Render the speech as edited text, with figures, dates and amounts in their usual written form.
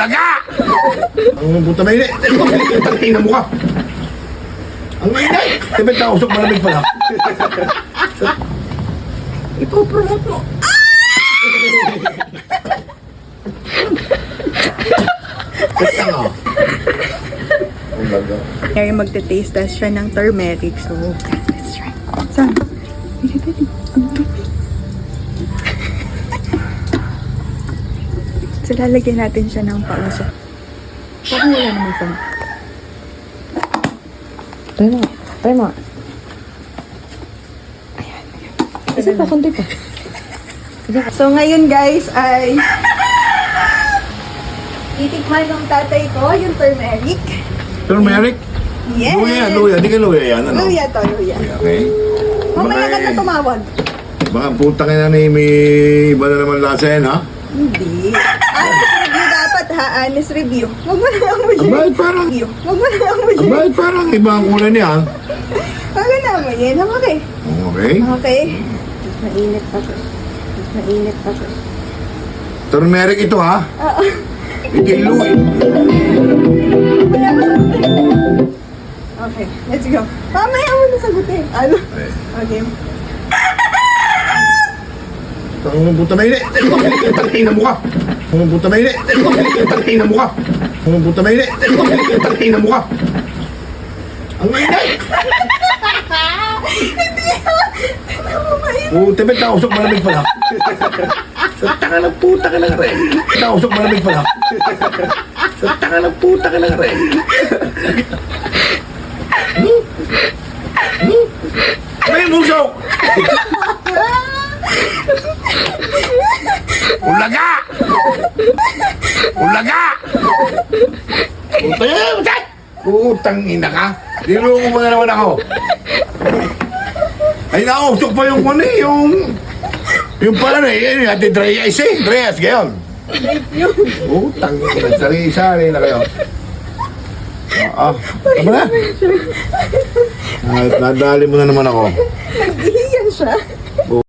Ulaga! Ang puta may init. Ang ina mo ka. Ang init. Tibet na usok malamig pala. Ipopromote mo. Basta nga. Ulaga. Kaya magte-taste test siya ng turmeric. So, let's try. Saan? So, lalagyan natin siya ng pauso. Parang wala naman sa... Try mo. Try mo. Isa pa, konti pa. So, ngayon guys ay... titikman ng tatay ko yung turmeric. Turmeric? Yes! Luya. Di ka luya yan, ano? Luya to, luya. Okay. Mamaya ka na tumawag. Baka putang ina ni may iba na naman lasa yan, ha? Hindi. Honest review dapat ha, honest review. Huwag mo na mo dyan. Abay, parang... Huwag mo na mo dyan. Abay, parang iba ang kulay niya. Huwag na mo yan. Okay. Okay. Okay. Mainit pa to. Mainit pa to. Turmeric ito, ha? Oo. Hindi luya. Okay, let's go. Mamaya mo na sagutin. Ano? Okay. Ang puta may init. Ang ina mo ka. Ang puta may init. Ang ina mo ka. Ang puta may init. Ang ina mo ka. Ang init. Tibet na usok malamig pala. Sa taka ng puta ka lang rin. Na usok malamig pala. Sa taka ng puta ka lang rin. May musok! Ulaga! Ulaga! Putang ina ka! Nilungo mo na naman ako. Ay, nausok pa yung kone, yung pala na, yun, yung dry ice eh. Dry ice, gayon. Putang ina, sari-sari na kayo. Tama na? Nadali mo na naman ako. Nag-ihiyan siya.